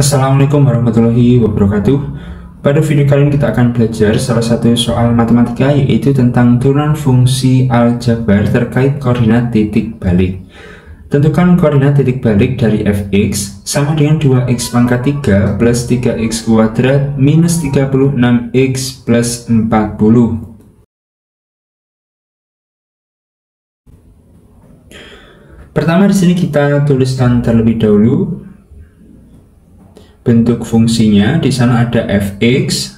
Assalamualaikum warahmatullahi wabarakatuh. Pada video kali ini kita akan belajar salah satu soal matematika, yaitu tentang turunan fungsi aljabar terkait koordinat titik balik. Tentukan koordinat titik balik dari fx sama dengan 2x pangkat 3 plus 3x kuadrat minus 36x plus 40. Pertama di sini kita tuliskan terlebih dahulu bentuk fungsinya. Di sana ada fx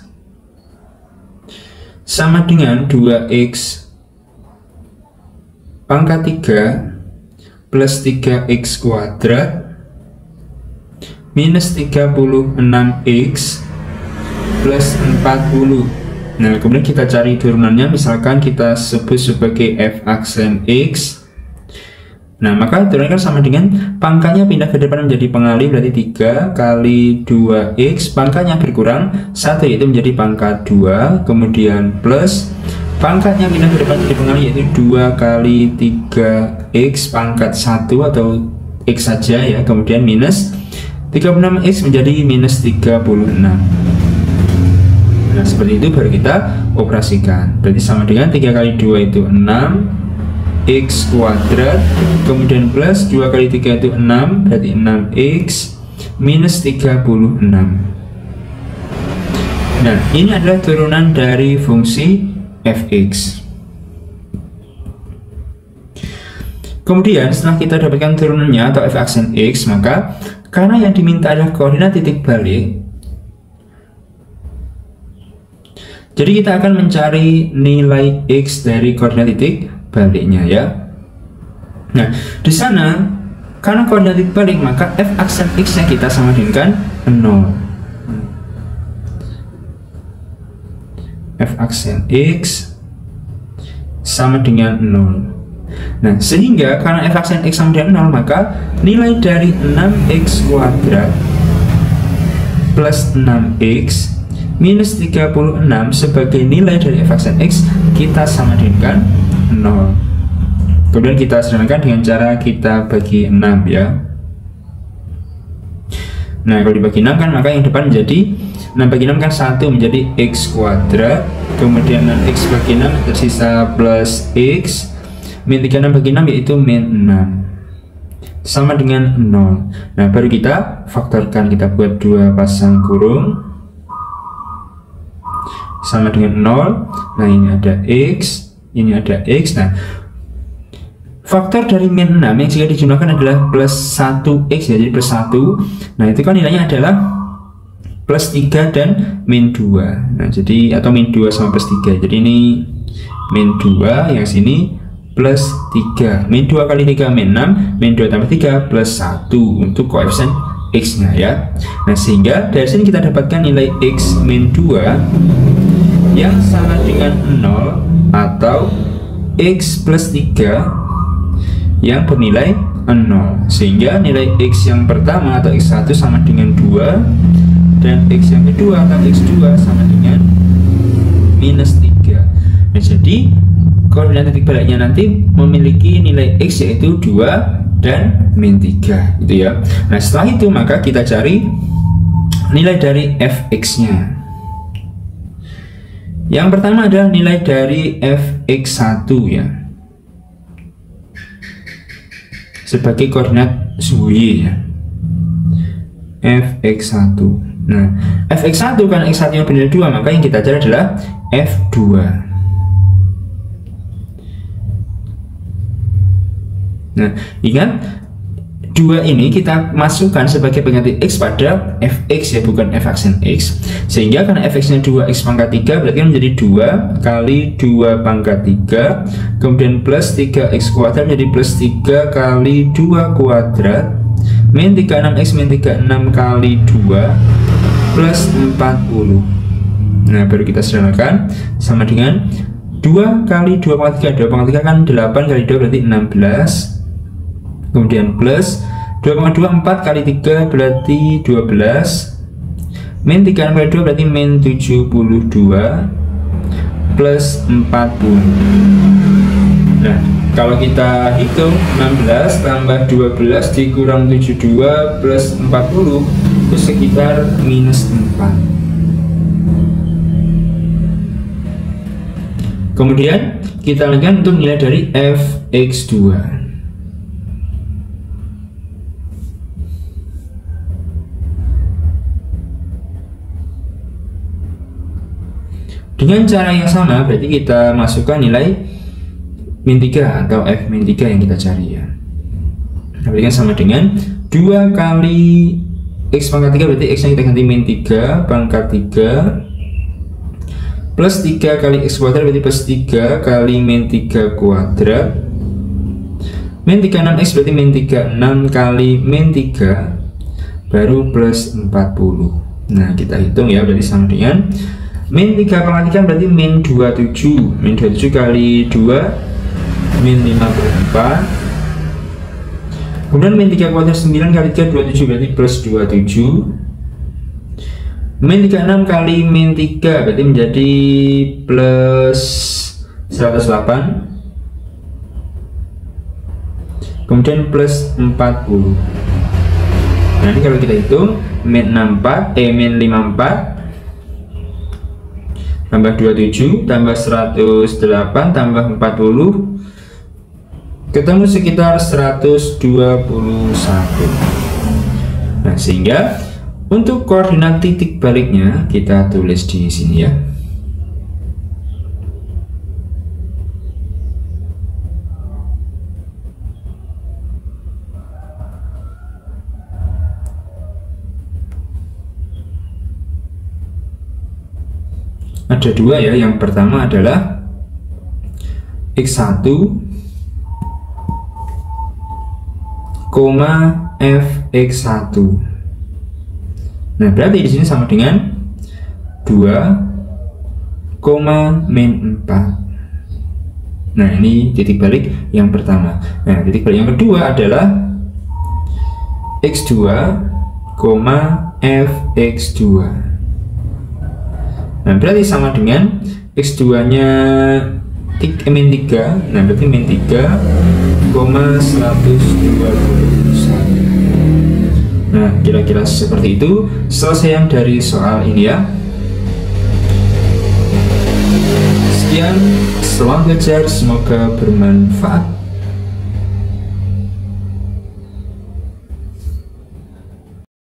sama dengan 2x pangkat 3 plus 3x kuadrat minus 36x plus 40. Nah, kemudian kita cari turunannya, misalkan kita sebut sebagai f aksen x. Nah, maka turunannya kan sama dengan pangkanya pindah ke depan menjadi pengalih, berarti 3 kali 2x, pangkanya berkurang 1 yaitu menjadi pangkat 2, kemudian plus pangkatnya pindah ke depan menjadi pengalih yaitu 2 kali 3x pangkat 1 atau x saja ya, kemudian minus 36x menjadi minus 36. Nah, seperti itu baru kita operasikan. Berarti sama dengan 3 kali 2 itu 6 x kuadrat, kemudian plus 2 kali 3 itu 6, berarti 6x minus 36. Nah, ini adalah turunan dari fungsi fx. Kemudian setelah kita dapatkan turunannya atau f aksen x, maka karena yang diminta adalah koordinat titik balik, jadi kita akan mencari nilai x dari koordinat titik baliknya ya. Nah, di sana karena koordinat titik balik, maka f aksen x nya kita sama dengan 0. F aksen x sama dengan 0. Nah, sehingga karena f aksen x sama dengan 0, maka nilai dari 6x kuadrat plus 6x minus 36 sebagai nilai dari f aksen x kita sama dengan 0. Kemudian kita sederhanakan dengan cara kita bagi 6 ya. Nah, kalau dibagi 6 kan maka yang depan menjadi 6 bagi 6 kan 1 menjadi x kuadrat, kemudian 6x bagi 6 tersisa plus x, min 36 bagi 6 yaitu min 6 sama dengan 0. Nah, baru kita faktorkan, kita buat 2 pasang kurung sama dengan 0. Nah, ini ada x, ini ada x. Nah, faktor dari min 6 yang jika dijumlahkan adalah plus 1x ya, jadi plus 1. Nah, itu kan nilainya adalah plus 3 dan min 2. Nah, jadi atau min 2 sama plus 3. Jadi ini min 2, yang sini plus 3. Min 2 kali 3 min 6, min 2 tambah 3 plus 1 untuk koefisien x nya ya. Nah, sehingga dari sini kita dapatkan nilai x min 2 yang sama dengan 0 atau x plus 3 yang bernilai 0, sehingga nilai x yang pertama atau x1 sama dengan 2 dan x yang kedua atau x2 sama dengan minus 3. Nah, jadi koordinat titik baliknya nanti memiliki nilai x yaitu 2 dan min 3 gitu ya. Nah, setelah itu maka kita cari nilai dari fx nya. Yang pertama adalah nilai dari fx1 ya, sebagai koordinat y ya, fx1. Nah, fx1 karena x1 yang bernilai 2, maka yang kita cari adalah f2. Nah, ingat 2 ini kita masukkan sebagai pengganti x pada fx ya, bukan f aksen x. Sehingga karena fx nya 2x pangkat 3, berarti menjadi 2 kali 2 pangkat 3, kemudian plus 3x kuadrat menjadi plus 3 kali 2 kuadrat min 36x min 36 kali 2 plus 40. Nah, baru kita sederhanakan sama dengan 2 kali 2 pangkat 3. 2 pangkat 3 kan 8 kali 2 berarti 16, kemudian plus 2,2 4 kali 3 berarti 12, min 36 kali 2 berarti min 72 plus 40. Nah, kalau kita hitung 16 tambah 12 dikurang 72 plus 40 itu sekitar minus 4. Kemudian kita lanjutkan untuk nilai dari fx2. Dengan cara yang sama, berarti kita masukkan nilai min 3 atau f min 3 yang kita cari ya. Berarti kan sama dengan 2 kali x pangkat 3, berarti x nya kita ganti min 3 pangkat 3 plus 3 kali x kuadrat, berarti plus 3 kali min 3 kuadrat. Min 36 x berarti min 36 kali min 3 baru plus 40. Nah kita hitung ya, berarti sama dengan min 3 pangkat 3 berarti min 27. Min 27 kali 2 min 54. Kemudian min 3 kuadrat 9 kali 3 27 berarti plus 27. Min 36 kali min 3 berarti menjadi plus 108. Kemudian plus 40. Nah ini kalau kita hitung min 54 min 54 tambah 27 tambah 108 tambah 40 ketemu sekitar 121. Nah sehingga untuk koordinat titik baliknya kita tulis di sini ya. Ada dua ya, yang pertama adalah x1, fx1. Nah berarti di sini sama dengan 2, min 4. Nah ini titik balik yang pertama. Nah titik balik yang kedua adalah x2, fx2. Nah berarti sama dengan x2 nya min 3. Nah berarti min 3,121. Nah kira-kira seperti itu selesai dari soal ini ya. Sekian, selamat belajar, semoga bermanfaat.